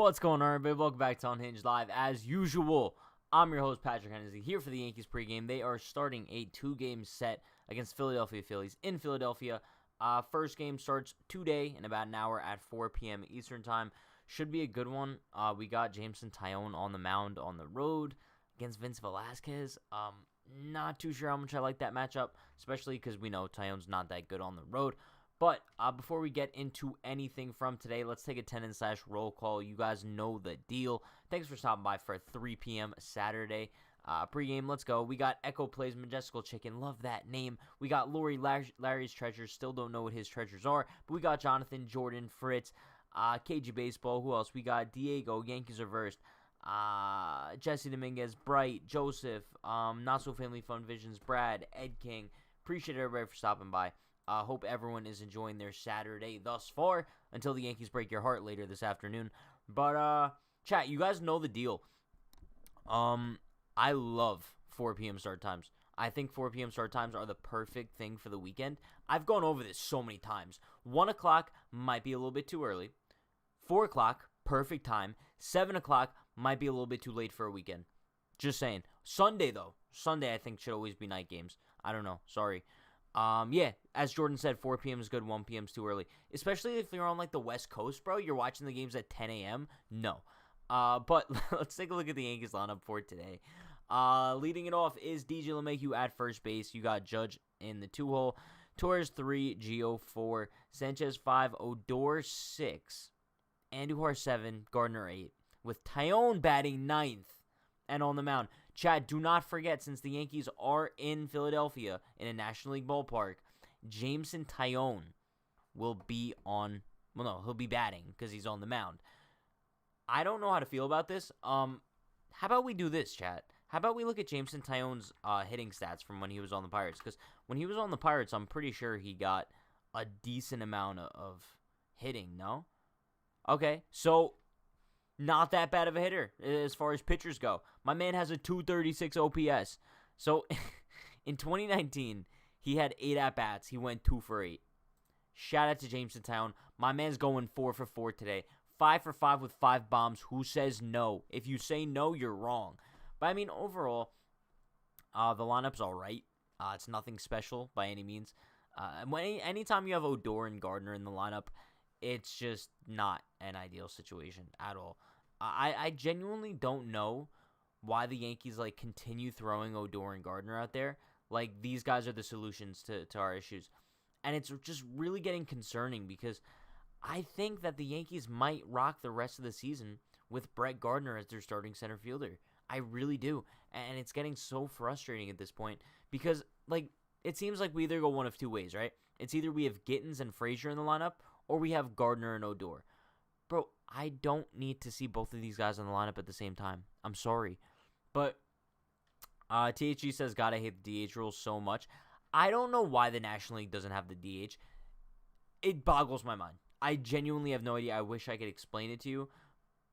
What's going on, everybody? Welcome back to Unhinged Live. As usual, I'm your host, Patrick Hennessy, here for the Yankees pregame. They are starting a 2-game set against Philadelphia Phillies in Philadelphia. First game starts today in about an hour at 4 p.m. Eastern Time. Should be a good one. We got Jameson Taillon on the mound on the road against Vince Velasquez. Not too sure how much I like that matchup, especially because we know Taillon's not that good on the road. But before we get into anything from today, let's take attendance/roll call. You guys know the deal. Thanks for stopping by for a 3 p.m. Saturday pregame. Let's go. We got Echo Plays Majestical Chicken. Love that name. We got Larry's Treasures. Still don't know what his treasures are. But we got Jonathan, Jordan, Fritz, KG Baseball. Who else? We got Diego, Yankees Reversed, Jesse Dominguez, Bright, Joseph, Not So Family Fun Visions, Brad, Ed King. Appreciate everybody for stopping by. Hope everyone is enjoying their Saturday thus far until the Yankees break your heart later this afternoon. But, chat, you guys know the deal. I love 4 p.m. start times. I think 4 p.m. start times are the perfect thing for the weekend. I've gone over this so many times. 1 o'clock might be a little bit too early. 4 o'clock, perfect time. 7 o'clock might be a little bit too late for a weekend. Just saying. Sunday, though. Sunday, I think, should always be night games. I don't know. Sorry. Yeah, as Jordan said, 4 p.m. is good, 1 p.m. is too early. Especially if you're on, like, the West Coast, bro. You're watching the games at 10 a.m. No. But let's take a look at the Yankees lineup for today. Leading it off is DJ LeMahieu at first base. You got Judge in the 2-hole. Torres 3, Gio 4, Sanchez 5, Odor 6, Andujar 7, Gardner 8. With Taillon batting 9th. And on the mound. Chad, do not forget, since the Yankees are in Philadelphia in a National League ballpark, Jameson Taillon will be on, well, no, he'll be batting because he's on the mound. I don't know how to feel about this. How about we do this, chat? How about we look at Jameson Taillon's hitting stats from when he was on the Pirates? Because when he was on the Pirates, I'm pretty sure he got a decent amount of hitting, no? Okay, so not that bad of a hitter as far as pitchers go. My man has a 236 OPS. So, in 2019, he had 8 at-bats. He went 2 for 8. Shout out to Jameson Taillon. My man's going 4 for 4 today. 5 for 5 with 5 bombs. Who says no? If you say no, you're wrong. But, I mean, overall, the lineup's all right. It's nothing special by any means. Anytime you have Odor and Gardner in the lineup, it's just not an ideal situation at all. I genuinely don't know why the Yankees continue throwing Odor and Gardner out there. Like, these guys are the solutions to our issues. And it's just really getting concerning because I think that the Yankees might rock the rest of the season with Brett Gardner as their starting center fielder. I really do. And it's getting so frustrating at this point because, it seems like we either go one of two ways, right? It's either we have Gittins and Frazier in the lineup, or we have Gardner and Odor. Bro, I don't need to see both of these guys in the lineup at the same time. I'm sorry. But THG says, gotta hate the DH rule so much. I don't know why the National League doesn't have the DH. It boggles my mind. I genuinely have no idea. I wish I could explain it to you,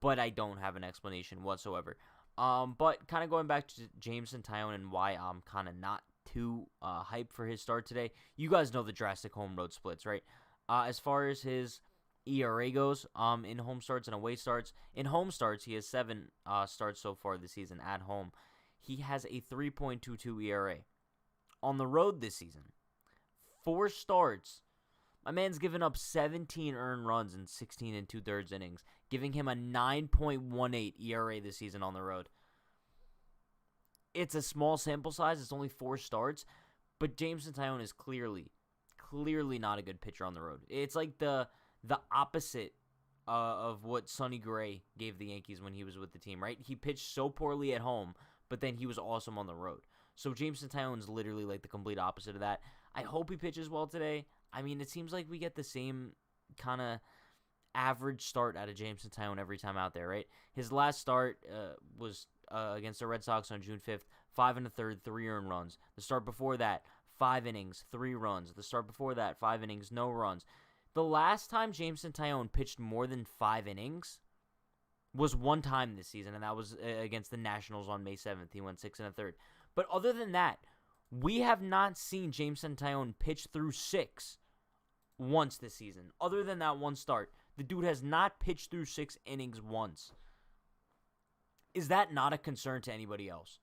but I don't have an explanation whatsoever. But kind of going back to Jameson Taillon and why I'm kind of not too hyped for his start today. You guys know the drastic home road splits, right? As far as his ERA goes, in home starts and away starts. In home starts, he has 7 starts so far this season at home. He has a 3.22 ERA. On the road this season, 4 starts. My man's given up 17 earned runs in 16 2/3 innings, giving him a 9.18 ERA this season on the road. It's a small sample size. It's only 4 starts, but Jameson Taillon is clearly not a good pitcher on the road. It's like the opposite of what Sonny Gray gave the Yankees when he was with the team, right? He pitched so poorly at home, but then he was awesome on the road. So Jameson Taillon is literally like the complete opposite of that. I hope he pitches well today. I mean, it seems like we get the same kind of average start out of Jameson Taillon every time out there, right? His last start was against the Red Sox on June 5th, 5 1/3, 3 earned runs. The start before that, 5 innings, 3 runs. The start before that, 5 innings, no runs. The last time Jameson Taillon pitched more than 5 innings was one time this season, and that was against the Nationals on May 7th. He went 6 1/3. But other than that, we have not seen Jameson Taillon pitch through 6 once this season, other than that one start The dude has not pitched through 6 innings once. Is that not a concern to anybody else?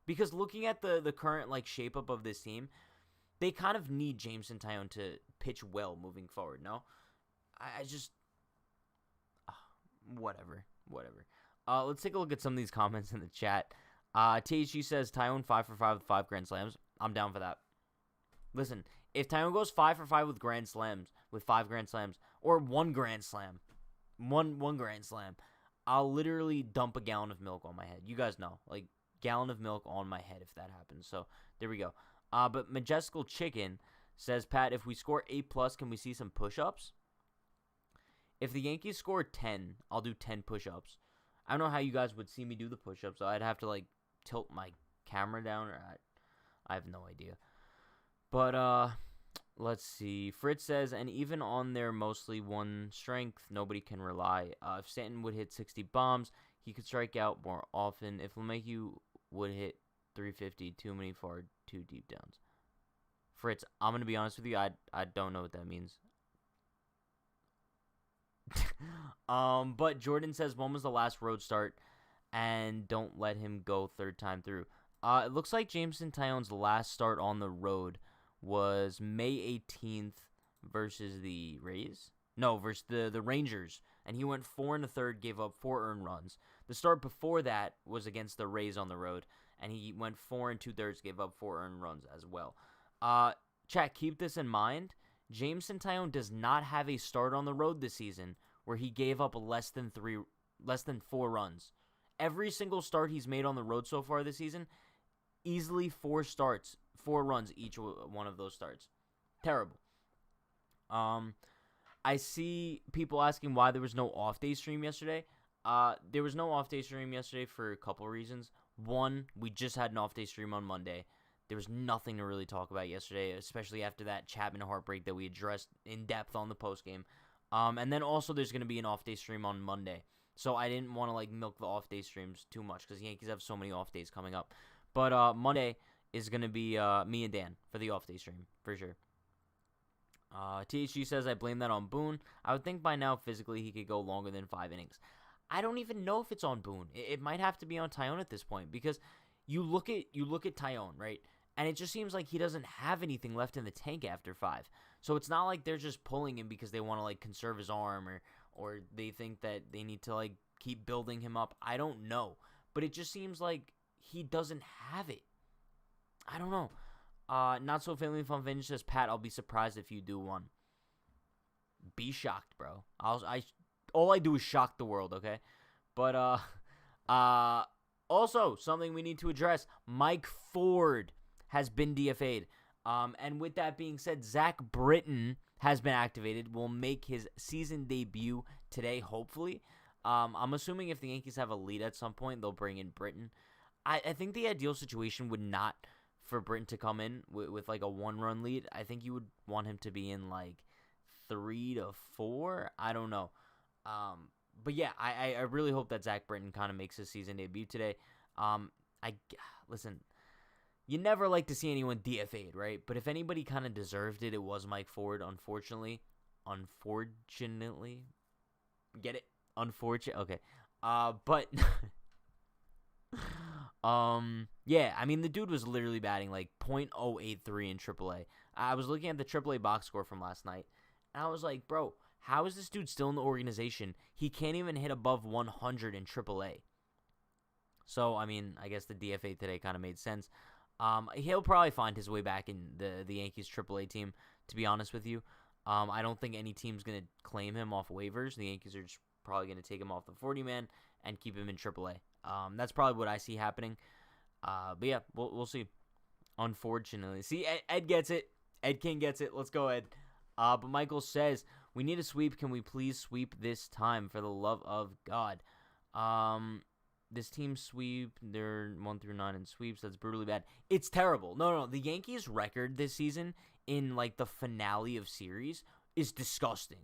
Because looking at the current shape up of this team, they kind of need Jameson Taillon to pitch well moving forward. No, I just whatever. Let's take a look at some of these comments in the chat. THG says Taillon 5 for 5 with 5 grand slams. I'm down for that. Listen, if Taillon goes 5 for 5 with 5 grand slams, or 1 grand slam, one grand slam, I'll literally dump a gallon of milk on my head. You guys know, gallon of milk on my head if that happens. So there we go. But Majestical Chicken says, Pat, if we score 8+, can we see some push-ups? If the Yankees score 10, I'll do 10 push-ups. I don't know how you guys would see me do the push-ups. So I'd have to tilt my camera down, or I have no idea. But let's see. Fritz says, and even on their mostly one strength, nobody can rely. If Stanton would hit 60 bombs, he could strike out more often. If LeMahieu would hit 350, too many far, too deep downs. Fritz, I'm going to be honest with you. I don't know what that means. But Jordan says, when was the last road start? And don't let him go third time through. It looks like Jameson Taillon's last start on the road was May 18th versus the Rays. No, versus the Rangers. And he went 4 1/3, gave up 4 earned runs. The start before that was against the Rays on the road. And he went 4 2/3, gave up 4 earned runs as well. Chat, keep this in mind. Jameson Taillon does not have a start on the road this season where he gave up less than 4 runs. Every single start he's made on the road so far this season, easily 4 runs each one of those starts. Terrible. I see people asking why there was no off-day stream yesterday. There was no off-day stream yesterday for a couple reasons. One, we just had an off-day stream on Monday. There was nothing to really talk about yesterday, especially after that Chapman heartbreak that we addressed in depth on the postgame. And then also there's going to be an off-day stream on Monday. So I didn't want to milk the off-day streams too much because the Yankees have so many off-days coming up. But Monday is going to be me and Dan for the off-day stream, for sure. THG says, I blame that on Boone. I would think by now physically he could go longer than 5 innings. I don't even know if it's on Boone. It might have to be on Taillon at this point because you look at Taillon, right? And it just seems like he doesn't have anything left in the tank after 5. So it's not like they're just pulling him because they want to conserve his arm or they think that they need to keep building him up. I don't know. But it just seems like he doesn't have it. I don't know. Not So Family Fun Vintage says, Pat, I'll be surprised if you do one. Be shocked, bro. All I do is shock the world, okay? But also something we need to address. Mike Ford has been DFA'd. And with that being said, Zach Britton has been activated. Will make his season debut today, hopefully. I'm assuming if the Yankees have a lead at some point, they'll bring in Britton. I think the ideal situation would not for Britton to come in with a 1-run lead. I think you would want him to be in 3 to 4. I don't know. But yeah, I really hope that Zach Britton kind of makes his season debut today. Listen, you never like to see anyone DFA'd, right? But if anybody kind of deserved it, it was Mike Ford, unfortunately. Get it? Unfortunate. Okay. But yeah, I mean, the dude was literally batting .083 in AAA. I was looking at the AAA box score from last night, and I was like, bro, how is this dude still in the organization? He can't even hit above 100 in AAA. So, I mean, I guess the DFA today kind of made sense. He'll probably find his way back in the Yankees AAA team, to be honest with you. I don't think any team's going to claim him off waivers. The Yankees are just probably going to take him off the 40-man and keep him in AAA. That's probably what I see happening. But yeah, we'll see. Unfortunately. See, Ed gets it. Ed King gets it. Let's go, Ed. But Michael says, we need a sweep. Can we please sweep this time for the love of God? This team sweep, they're 1 through 9 in sweeps. That's brutally bad. It's terrible. No. The Yankees' record this season in the finale of series is disgusting.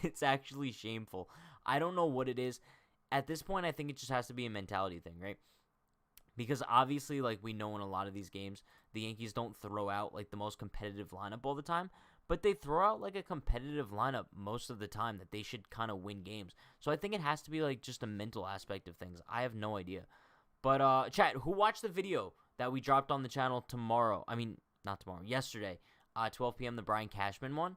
It's actually shameful. I don't know what it is. At this point, I think it just has to be a mentality thing, right? Because obviously, we know in a lot of these games, the Yankees don't throw out the most competitive lineup all the time. but they throw out like a competitive lineup most of the time that they should kind of win games. So I think it has to be like just a mental aspect of things. I have no idea. But chat, who watched the video that we dropped on the channel tomorrow? I mean, not tomorrow, yesterday, 12 p.m. the Brian Cashman one.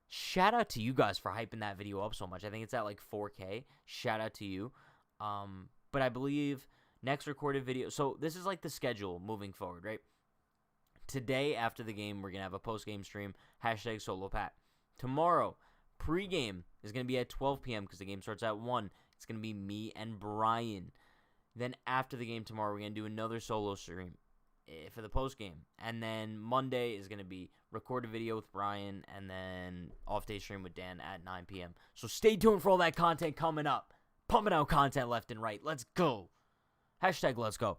Shout out to you guys for hyping that video up so much. I think it's at like 4K. Shout out to you. But I believe next recorded video. So this is like the schedule moving forward, right? Today, after the game, we're going to have a post-game stream, #SoloPat. Tomorrow, pregame is going to be at 12 p.m. because the game starts at 1. It's going to be me and Brian. Then after the game tomorrow, we're going to do another solo stream for the post-game. And then Monday is going to be recorded video with Brian and then off-day stream with Dan at 9 p.m. So stay tuned for all that content coming up. Pumping out content left and right. Let's go. #let's go.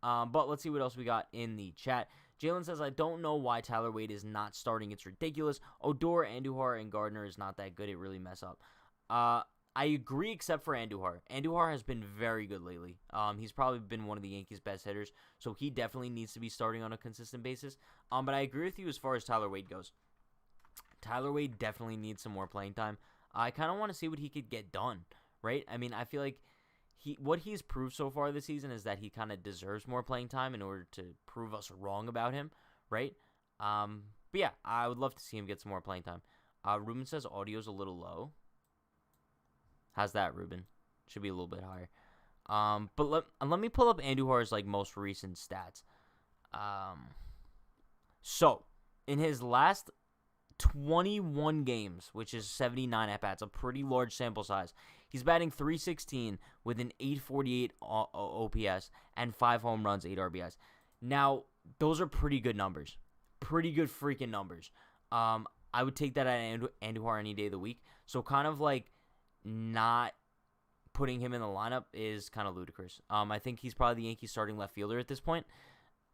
But let's see what else we got in the chat. Jalen says, I don't know why Tyler Wade is not starting. It's ridiculous. Odor, Andujar, and Gardner is not that good. It really mess up. I agree except for Andujar. Andujar has been very good lately. He's probably been one of the Yankees' best hitters, so he definitely needs to be starting on a consistent basis. But I agree with you as far as Tyler Wade goes. Tyler Wade definitely needs some more playing time. I kind of want to see what he could get done, right? I mean, I feel like what he's proved so far this season is that he kind of deserves more playing time in order to prove us wrong about him, right? But yeah, I would love to see him get some more playing time. Ruben says audio's a little low. How's that, Ruben? Should be a little bit higher. But let me pull up Andujar's like most recent stats. So in his last 21 games, which is 79 at-bats, a pretty large sample size, he's batting .316 with an .848 OPS and 5 home runs, 8 RBIs. Now, those are pretty good numbers. Pretty good freaking numbers. I would take that at Andujar any day of the week. So kind of like not putting him in the lineup is kind of ludicrous. I think he's probably the Yankees starting left fielder at this point,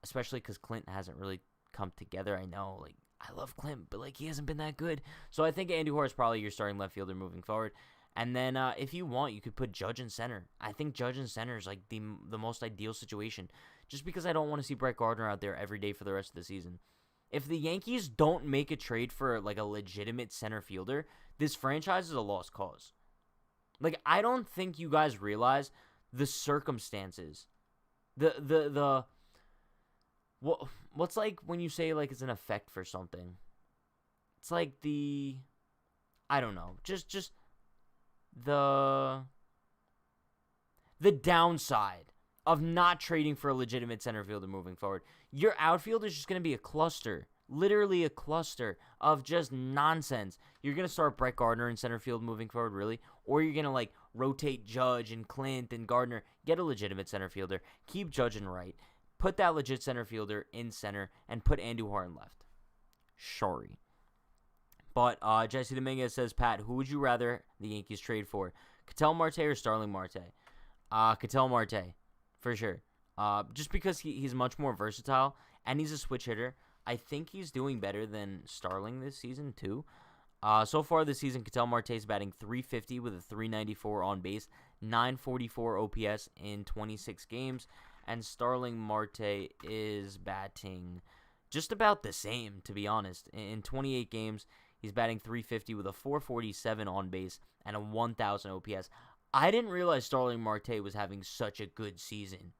especially because Clint hasn't really come together. I know, like, I love Clint, but like he hasn't been that good. So I think Andujar is probably your starting left fielder moving forward. And then if you want, you could put Judge in center. I think Judge in center is like the most ideal situation, just because I don't want to see Brett Gardner out there every day for the rest of the season. If the Yankees don't make a trade for like a legitimate center fielder, this franchise is a lost cause. Like, I don't think you guys realize the circumstances. What's like when you say like it's an effect for something? It's like I don't know. Just the downside of not trading for a legitimate center fielder moving forward. Your outfield is just going to be a cluster. Literally a cluster of just nonsense. You're going to start Brett Gardner in center field moving forward, really? Or you're going to, like, rotate Judge and Clint and Gardner. Get a legitimate center fielder. Keep Judge in right. Put that legit center fielder in center. And put Andujar in left. Sorry. But Jesse Dominguez says, Pat, who would you rather the Yankees trade for? Ketel Marte or Starling Marte? Ketel Marte, for sure. Just because he's much more versatile. And he's a switch hitter. I think he's doing better than Starling this season, too. So far this season, Ketel Marte is batting .350 with a .394 on base, .944 OPS in 26 games, and Starling Marte is batting just about the same, to be honest. In 28 games, he's batting .350 with a .447 on base and a 1,000 OPS. I didn't realize Starling Marte was having such a good season.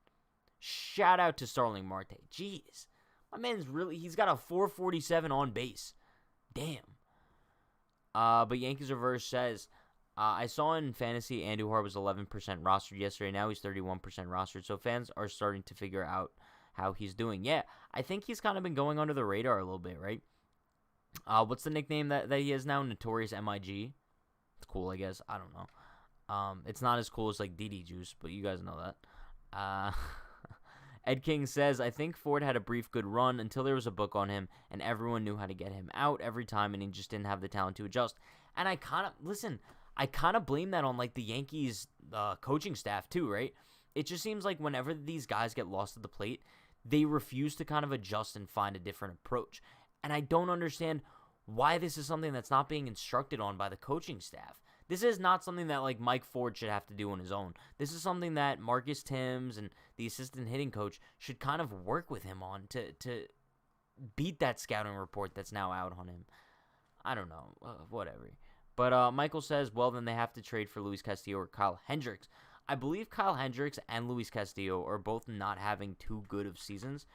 Shout out to Starling Marte. Jeez. My man's he's got a .447 on base. Damn. But Yankees Reverse says, I saw in fantasy Andujar was 11% rostered yesterday. Now he's 31% rostered. So fans are starting to figure out how he's doing. Yeah, I think he's kind of been going under the radar a little bit, right? What's the nickname that he has now? Notorious MIG. It's cool, I guess. I don't know. It's not as cool as like DD Juice, but you guys know that. Ed King says, I think Ford had a brief good run until there was a book on him and everyone knew how to get him out every time and he just didn't have the talent to adjust. And I kind of blame that on like the Yankees coaching staff too, right? It just seems like whenever these guys get lost at the plate, they refuse to kind of adjust and find a different approach. And I don't understand why this is something that's not being instructed on by the coaching staff. This is not something that like Mike Ford should have to do on his own. This is something that Marcus Timms and the assistant hitting coach should kind of work with him on to beat that scouting report that's now out on him. I don't know. Whatever. But Michael says, well, then they have to trade for Luis Castillo or Kyle Hendricks. I believe Kyle Hendricks and Luis Castillo are both not having too good of seasons.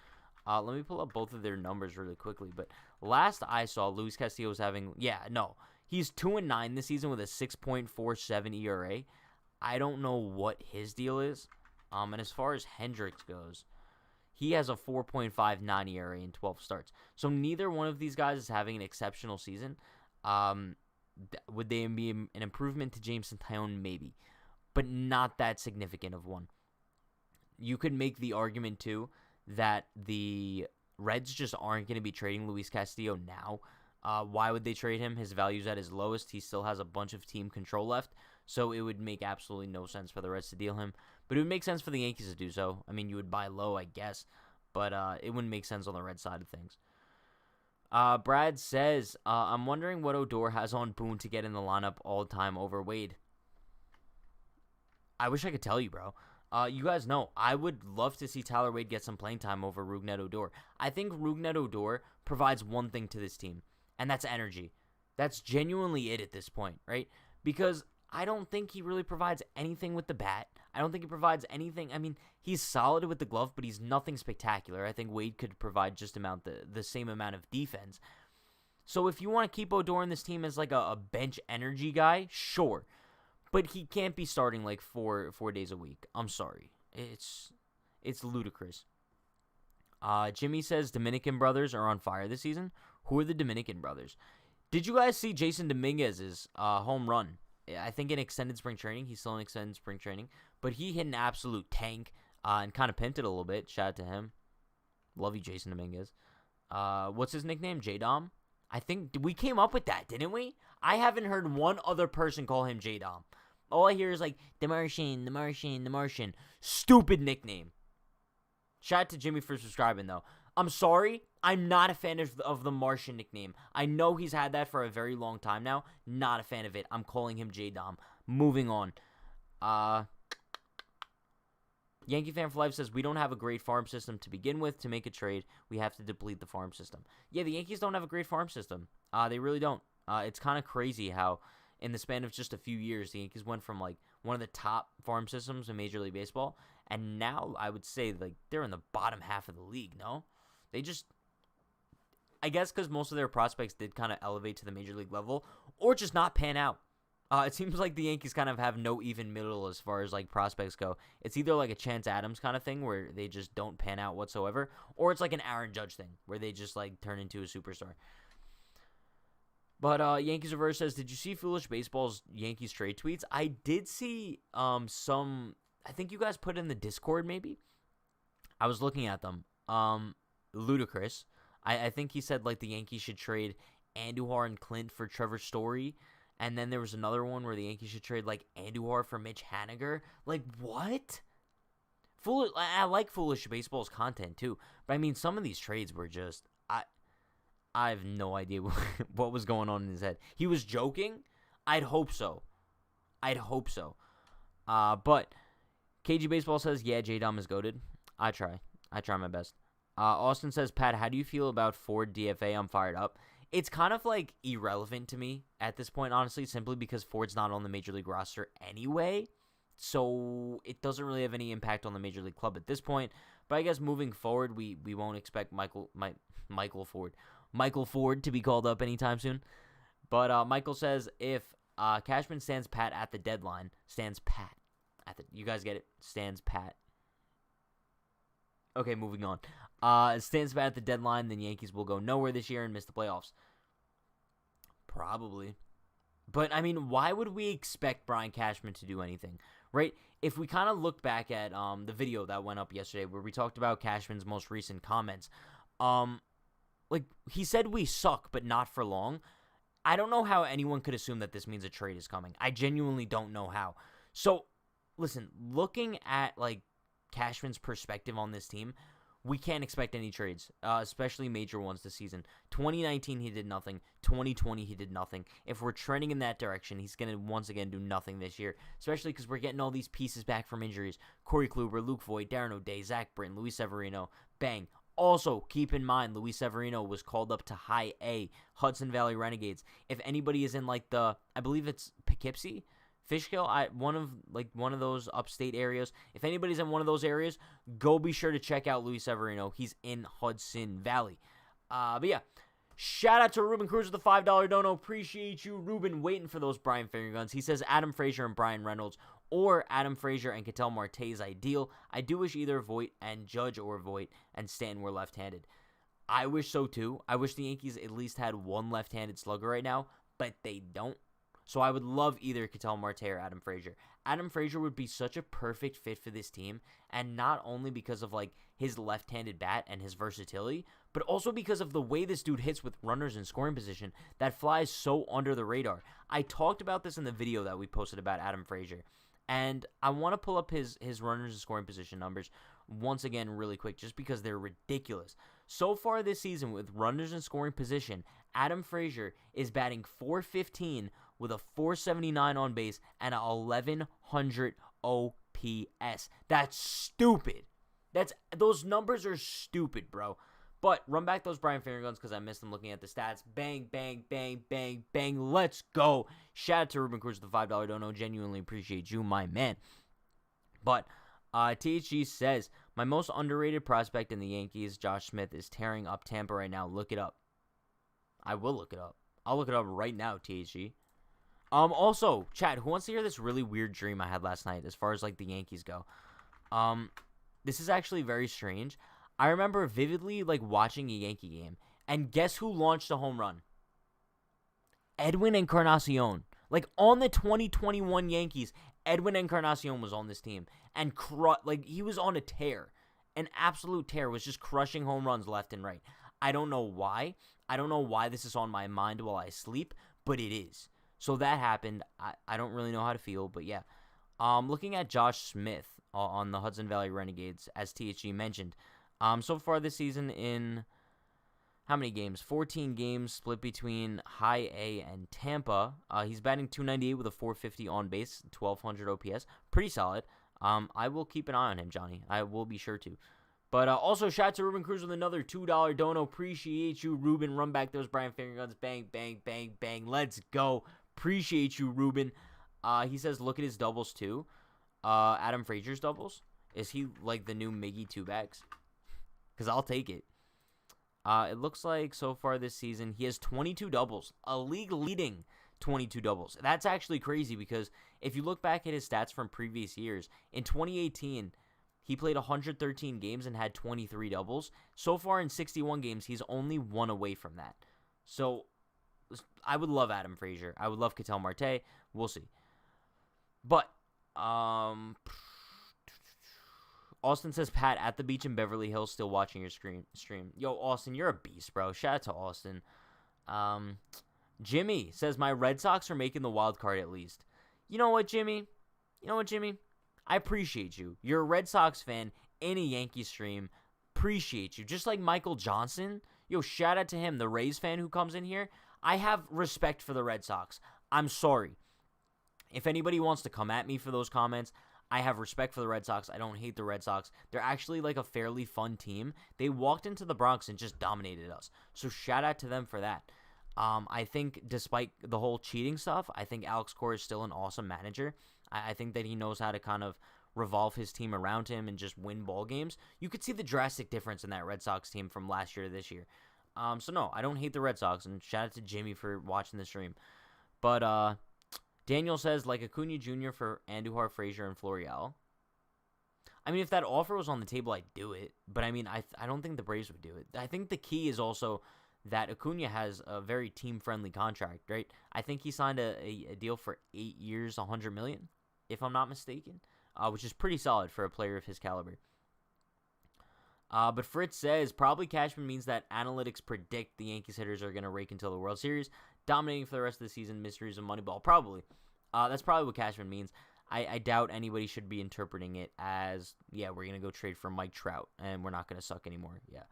Let me pull up both of their numbers really quickly. But last I saw, Luis Castillo was having, he's 2-9 this season with a 6.47 ERA. I don't know what his deal is. And as far as Hendricks goes, he has a 4.59 ERA in 12 starts. So neither one of these guys is having an exceptional season. Would they be an improvement to Jameson Tyone? Maybe. But not that significant of one. You could make the argument, too, that the Reds just aren't going to be trading Luis Castillo now. Why would they trade him? His value's at his lowest. He still has a bunch of team control left. So it would make absolutely no sense for the Reds to deal him. But it would make sense for the Yankees to do so. I mean, you would buy low, I guess. But it wouldn't make sense on the Red side of things. Brad says, I'm wondering what Odor has on Boone to get in the lineup all the time over Wade. I wish I could tell you, bro. You guys know, I would love to see Tyler Wade get some playing time over Rougned Odor. I think Rougned Odor provides one thing to this team, and that's energy. That's genuinely it at this point, right? Because I don't think he really provides anything with the bat. I don't think he provides anything. I mean, he's solid with the glove, but he's nothing spectacular. I think Wade could provide just the same amount of defense. So if you want to keep Odor in this team as like a bench energy guy, sure. But he can't be starting like four days a week. I'm sorry. It's ludicrous. Jimmy says Dominican brothers are on fire this season. Who are the Dominican brothers? Did you guys see Jason Dominguez's home run? I think in extended spring training. He's still in extended spring training. But he hit an absolute tank and kind of pimped it a little bit. Shout out to him. Love you, Jason Dominguez. What's his nickname? J-Dom? I think we came up with that, didn't we? I haven't heard one other person call him J-Dom. All I hear is like, the Martian, the Martian, the Martian. Stupid nickname. Shout out to Jimmy for subscribing, though. I'm sorry. I'm not a fan of the Martian nickname. I know he's had that for a very long time now. Not a fan of it. I'm calling him J-Dom. Moving on. Yankee Fan for Life says, we don't have a great farm system to begin with. To make a trade, we have to deplete the farm system. Yeah, the Yankees don't have a great farm system. They really don't. It's kind of crazy how in the span of just a few years, the Yankees went from like one of the top farm systems in Major League Baseball, and now I would say like they're in the bottom half of the league, no? They just, I guess because most of their prospects did kind of elevate to the Major League level, or just not pan out. It seems like the Yankees kind of have no even middle as far as like prospects go. It's either like a Chance Adams kind of thing where they just don't pan out whatsoever, or it's like an Aaron Judge thing where they just like turn into a superstar. But Yankees Reverse says, did you see Foolish Baseball's Yankees trade tweets? I did see some, I think you guys put in the Discord maybe. I was looking at them. Ludicrous. I think he said like the Yankees should trade Andujar and Clint for Trevor Story. And then there was another one where the Yankees should trade like Andujar for Mitch Haniger. Like what? I like Foolish Baseball's content too. But I mean, some of these trades were just, I have no idea what was going on in his head. He was joking? I'd hope so. But KG Baseball says, yeah, J-Dom is goated. I try my best. Austin says, Pat, how do you feel about Ford DFA? I'm fired up. It's kind of like irrelevant to me at this point, honestly, simply because Ford's not on the Major League roster anyway. So it doesn't really have any impact on the Major League club at this point. But I guess moving forward, we won't expect Michael Ford to be called up anytime soon. But Michael says, if Cashman stands pat at the deadline, you guys get it? Stands pat. Okay, moving on. Stands pat at the deadline, then Yankees will go nowhere this year and miss the playoffs. Probably. But, I mean, why would we expect Brian Cashman to do anything, right? If we kind of look back at the video that went up yesterday where we talked about Cashman's most recent comments, like, he said we suck, but not for long. I don't know how anyone could assume that this means a trade is coming. I genuinely don't know how. So, listen, looking at, like, Cashman's perspective on this team, we can't expect any trades, especially major ones this season. 2019, he did nothing. 2020, he did nothing. If we're trending in that direction, he's going to once again do nothing this year, especially because we're getting all these pieces back from injuries. Corey Kluber, Luke Voigt, Darren O'Day, Zach Britton, Luis Severino, bang. Also, keep in mind, Luis Severino was called up to High A, Hudson Valley Renegades. If anybody is in like I believe it's Poughkeepsie, Fishkill, one of those upstate areas. If anybody's in one of those areas, go be sure to check out Luis Severino. He's in Hudson Valley. But yeah, shout out to Ruben Cruz with the $5 dono. Appreciate you, Ruben, waiting for those Brian Fingerguns. He says Adam Frazier and Brian Reynolds, or Adam Frazier and Ketel Marte is ideal. I do wish either Voit and Judge or Voit and Stanton were left-handed. I wish so too. I wish the Yankees at least had one left-handed slugger right now, but they don't. So I would love either Ketel Marte or Adam Frazier. Adam Frazier would be such a perfect fit for this team, and not only because of like his left-handed bat and his versatility, but also because of the way this dude hits with runners in scoring position that flies so under the radar. I talked about this in the video that we posted about Adam Frazier, and I want to pull up his runners in scoring position numbers once again really quick just because they're ridiculous. So far this season with runners in scoring position, Adam Frazier is batting .415 with a .479 on base and a 1100 OPS. That's stupid. Those numbers are stupid, bro. But run back those Brian Fingerguns because I missed them looking at the stats. Bang, bang, bang, bang, bang. Let's go. Shout out to Ruben Cruz with the $5 dono. Genuinely appreciate you, my man. But THG says, my most underrated prospect in the Yankees, Josh Smith, is tearing up Tampa right now. Look it up. I will look it up. I'll look it up right now, THG. Also, Chad, who wants to hear this really weird dream I had last night as far as, like, the Yankees go? This is actually very strange. I remember vividly, like, watching a Yankee game, and guess who launched a home run? Edwin Encarnacion. Like, on the 2021 Yankees, Edwin Encarnacion was on this team, and, he was on a tear. An absolute tear, was just crushing home runs left and right. I don't know why. I don't know why this is on my mind while I sleep, but it is. So that happened. I don't really know how to feel, but yeah. Looking at Josh Smith on the Hudson Valley Renegades, as THG mentioned. So far this season in how many games? 14 games split between High A and Tampa. He's batting .298 with a .450 on base, 1200 OPS. Pretty solid. I will keep an eye on him, Johnny. I will be sure to. But also, shout out to Ruben Cruz with another $2 dono. Appreciate you, Ruben. Run back those Brian Fingerguns. Bang, bang, bang, bang. Let's go. Appreciate you, Ruben. He says, look at his doubles, too. Adam Frazier's doubles. Is he like the new Miggy Two Bags? Because I'll take it. It looks like so far this season, he has 22 doubles. A league-leading 22 doubles. That's actually crazy because if you look back at his stats from previous years, in 2018, he played 113 games and had 23 doubles. So far in 61 games, he's only one away from that. So I would love Adam Frazier. I would love Ketel Marte. We'll see. But Austin says, Pat, at the beach in Beverly Hills, still watching your stream. Yo, Austin, you're a beast, bro. Shout out to Austin. Jimmy says, my Red Sox are making the wild card at least. You know what, Jimmy? I appreciate you. You're a Red Sox fan in a Yankees stream. Appreciate you. Just like Michael Johnson. Yo, shout out to him, the Rays fan who comes in here. I have respect for the Red Sox. I'm sorry. If anybody wants to come at me for those comments, I have respect for the Red Sox. I don't hate the Red Sox. They're actually like a fairly fun team. They walked into the Bronx and just dominated us. So shout out to them for that. I think despite the whole cheating stuff, I think Alex Cora is still an awesome manager. I think that he knows how to kind of revolve his team around him and just win ball games. You could see the drastic difference in that Red Sox team from last year to this year. So no, I don't hate the Red Sox, and shout out to Jimmy for watching the stream. But Daniel says, like Acuna Jr. for Andujar, Frazier, and Florial. I mean, if that offer was on the table, I'd do it. But I mean, I don't think the Braves would do it. I think the key is also that Acuna has a very team-friendly contract, right? I think he signed a deal for 8 years, $100 million, if I'm not mistaken, which is pretty solid for a player of his caliber. But Fritz says, probably Cashman means that analytics predict the Yankees hitters are going to rake until the World Series, dominating for the rest of the season, mysteries of Moneyball. Probably. That's probably what Cashman means. I doubt anybody should be interpreting it as, yeah, we're going to go trade for Mike Trout, and we're not going to suck anymore. Yeah.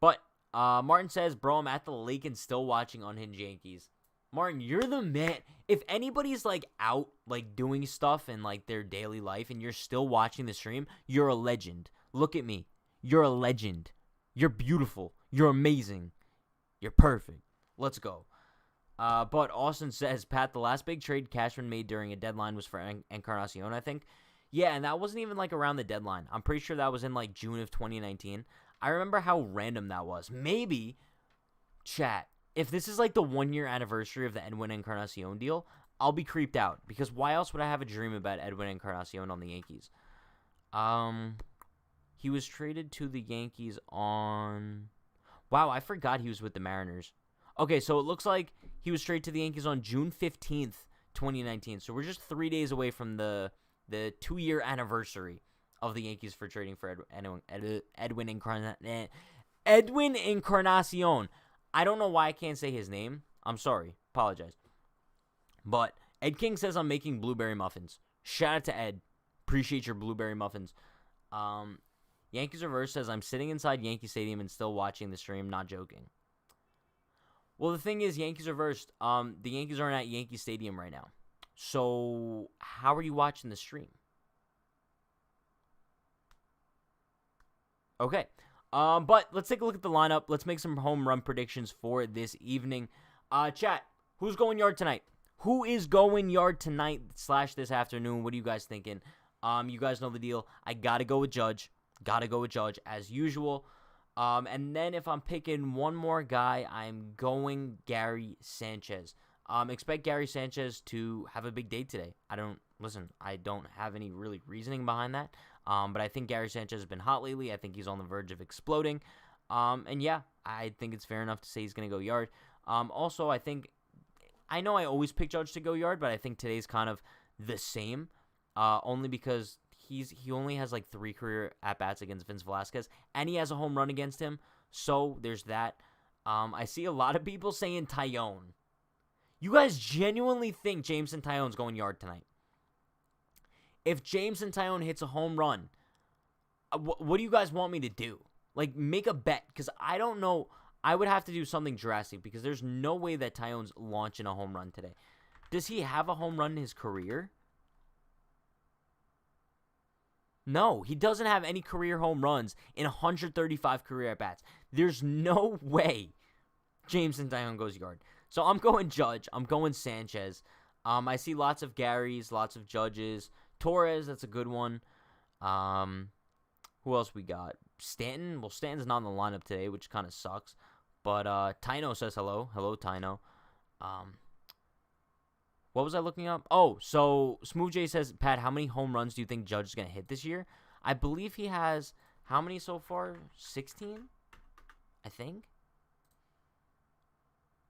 But Martin says, bro, I'm at the lake and still watching Unhinged Yankees. Martin, you're the man. If anybody's, like, out, like, doing stuff in, like, their daily life and you're still watching the stream, you're a legend. Look at me. You're a legend. You're beautiful. You're amazing. You're perfect. Let's go. But Austin says, Pat, the last big trade Cashman made during a deadline was for Encarnacion, I think. Yeah, and that wasn't even like around the deadline. I'm pretty sure that was in like June of 2019. I remember how random that was. Maybe, chat, if this is like the 1-year anniversary of the Edwin Encarnacion deal, I'll be creeped out. Because why else would I have a dream about Edwin Encarnacion on the Yankees? He was traded to the Yankees on... Wow, I forgot he was with the Mariners. Okay, so it looks like he was traded to the Yankees on June 15th, 2019. So we're just 3 days away from the 2-year anniversary of the Yankees for trading for Edwin Encarnacion. I don't know why I can't say his name. I'm sorry. Apologize. But Ed King says I'm making blueberry muffins. Shout out to Ed. Appreciate your blueberry muffins. Yankees Reverse says I'm sitting inside Yankee Stadium and still watching the stream. Not joking. Well, the thing is, Yankees Reversed, the Yankees aren't at Yankee Stadium right now. So, how are you watching the stream? Okay. But let's take a look at the lineup. Let's make some home run predictions for this evening. Chat, who's going yard tonight? Who is going yard tonight / this afternoon? What are you guys thinking? You guys know the deal. I gotta go with Judge. Gotta go with Judge as usual. And then if I'm picking one more guy, I'm going Gary Sanchez. Expect Gary Sanchez to have a big day today. I don't have any really reasoning behind that. But I think Gary Sanchez has been hot lately. I think he's on the verge of exploding. And yeah, I think it's fair enough to say he's going to go yard. Also, I know I always pick Judge to go yard, but I think today's kind of the same. Only because he only has like 3 career at-bats against Vince Velasquez, and he has a home run against him, so there's that. I see a lot of people saying Tyone. You guys genuinely think Jameson Tyone's going yard tonight? If Jameson Tyone hits a home run, what do you guys want me to do? Like, make a bet, because I don't know. I would have to do something drastic, because there's no way that Tyone's launching a home run today. Does he have a home run in his career? No, he doesn't have any career home runs in 135 career at-bats. There's no way Jameson Tyone goes yard. So I'm going Judge. I'm going Sanchez. I see lots of Garys, lots of Judges. Torres, that's a good one. Who else we got? Stanton. Well, Stanton's not in the lineup today, which kind of sucks. But Tino says hello. Hello, Tino. What was I looking up? Oh, so Smooth J says, Pat, how many home runs do you think Judge is going to hit this year? I believe he has, how many so far? 16? I think?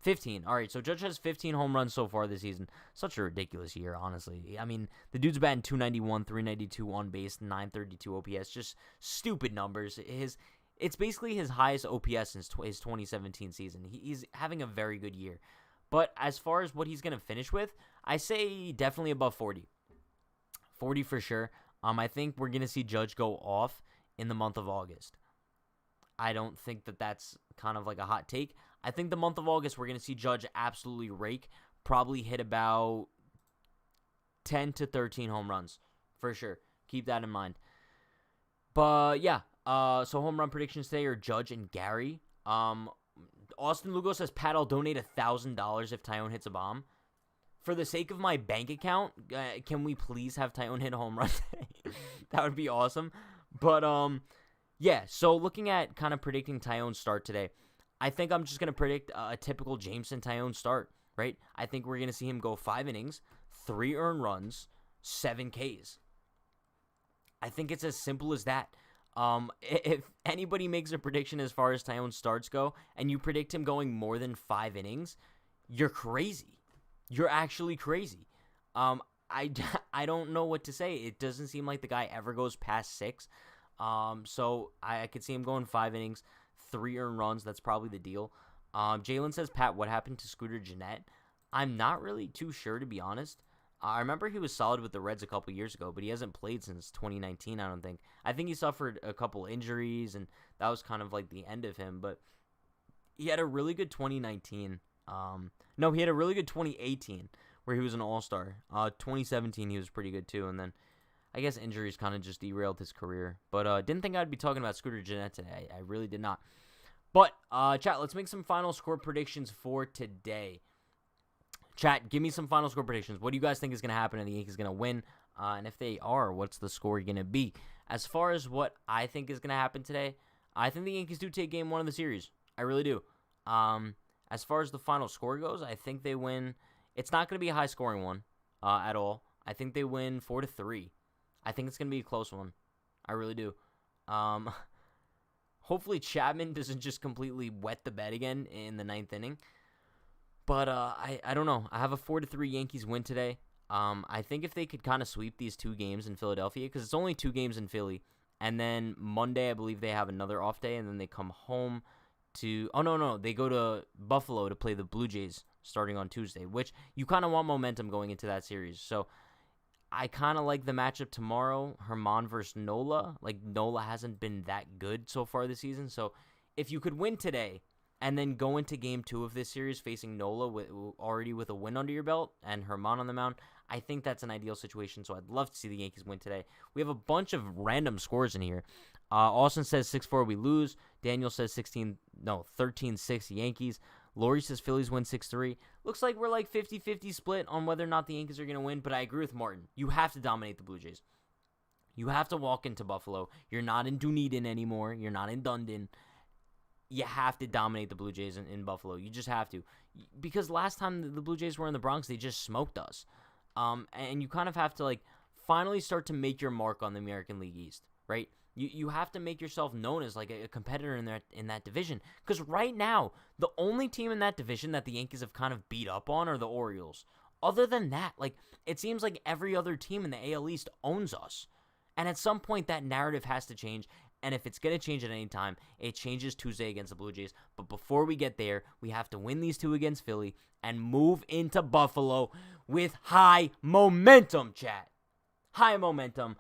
15. All right, so Judge has 15 home runs so far this season. Such a ridiculous year, honestly. I mean, the dude's batting 291, 392 on base, 932 OPS. Just stupid numbers. It's basically his highest OPS since his 2017 season. He's having a very good year. But as far as what he's going to finish with, I say definitely above 40. 40 for sure. I think we're going to see Judge go off in the month of August. I don't think that that's kind of like a hot take. I think the month of August, we're going to see Judge absolutely rake, probably hit about 10 to 13 home runs for sure. Keep that in mind. But yeah, so home run predictions today are Judge and Gary. Austin Lugo says, Pat, I'll donate $1,000 if Tyone hits a bomb. For the sake of my bank account, can we please have Tyone hit a home run today? That would be awesome. But, yeah, so looking at kind of predicting Tyone's start today, I think I'm just going to predict a typical Jameson Tyone start, right? I think we're going to see him go 5 innings, 3 earned runs, 7 Ks. I think it's as simple as that. If anybody makes a prediction as far as Tyone's starts go, and you predict him going more than 5 innings, you're crazy. You're actually crazy. I don't know what to say. It doesn't seem like the guy ever goes past 6. So I could see him going 5 innings, 3 earned runs. That's probably the deal. Jalen says, Pat, what happened to Scooter Gennett? I'm not really too sure, to be honest. I remember he was solid with the Reds a couple years ago, but he hasn't played since 2019, I don't think. I think he suffered a couple injuries, and that was kind of like the end of him. But he had a really good 2019. He had a really good 2018 where he was an all-star. 2017, he was pretty good too. And then I guess injuries kind of just derailed his career. But didn't think I'd be talking about Scooter Gennett today. I really did not. But, chat, let's make some final score predictions for today. Chat, give me some final score predictions. What do you guys think is going to happen and the Yankees going to win? And if they are, what's the score going to be? As far as what I think is going to happen today, I think the Yankees do take game 1 of the series. I really do. As far as the final score goes, I think they win. It's not going to be a high-scoring one at all. I think they win 4-3. I think it's going to be a close one. I really do. Hopefully Chapman doesn't just completely wet the bed again in the 9th inning. But I don't know. I have a 4-3 Yankees win today. I think if they could kind of sweep these 2 games in Philadelphia, because it's only 2 games in Philly, and then Monday I believe they have another off day, and then they come home to – oh, no. They go to Buffalo to play the Blue Jays starting on Tuesday, which you kind of want momentum going into that series. So I kind of like the matchup tomorrow, Herman versus Nola. Like, Nola hasn't been that good so far this season. So if you could win today and then go into game 2 of this series facing Nola already with a win under your belt and Herman on the mound, I think that's an ideal situation. So I'd love to see the Yankees win today. We have a bunch of random scores in here. Austin says 6-4 we lose. Daniel says 13-6 Yankees. Lori says Phillies win 6-3. Looks like we're like 50-50 split on whether or not the Yankees are going to win, but I agree with Martin. You have to dominate the Blue Jays. You have to walk into Buffalo. You're not in Dunedin anymore. You're not in Dundon. You have to dominate the Blue Jays in Buffalo. You just have to. Because last time the Blue Jays were in the Bronx, they just smoked us. And you kind of have to like finally start to make your mark on the American League East, right? You have to make yourself known as like a competitor in that division. Because right now, the only team in that division that the Yankees have kind of beat up on are the Orioles. Other than that, like it seems like every other team in the AL East owns us. And at some point, that narrative has to change. And if it's going to change at any time, it changes Tuesday against the Blue Jays. But before we get there, we have to win these 2 against Philly and move into Buffalo with high momentum, chat. High momentum.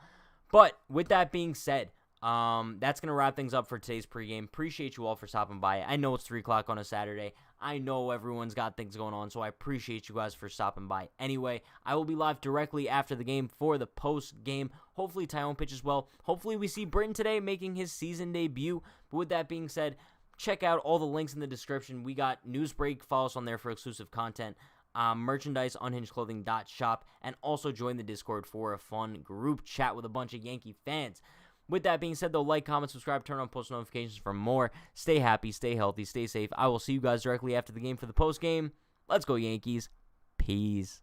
But with that being said, that's going to wrap things up for today's pregame. Appreciate you all for stopping by. I know it's 3 o'clock on a Saturday. I know everyone's got things going on, so I appreciate you guys for stopping by. Anyway, I will be live directly after the game for the post-game. Hopefully, Tyone pitches well. Hopefully, we see Britton today making his season debut. But with that being said, check out all the links in the description. We got Newsbreak. Follow us on there for exclusive content. Merchandise, unhingedclothing.shop. And also join the Discord for a fun group chat with a bunch of Yankee fans. With that being said, though, like, comment, subscribe, turn on post notifications for more. Stay happy, stay healthy, stay safe. I will see you guys directly after the game for the post game. Let's go, Yankees. Peace.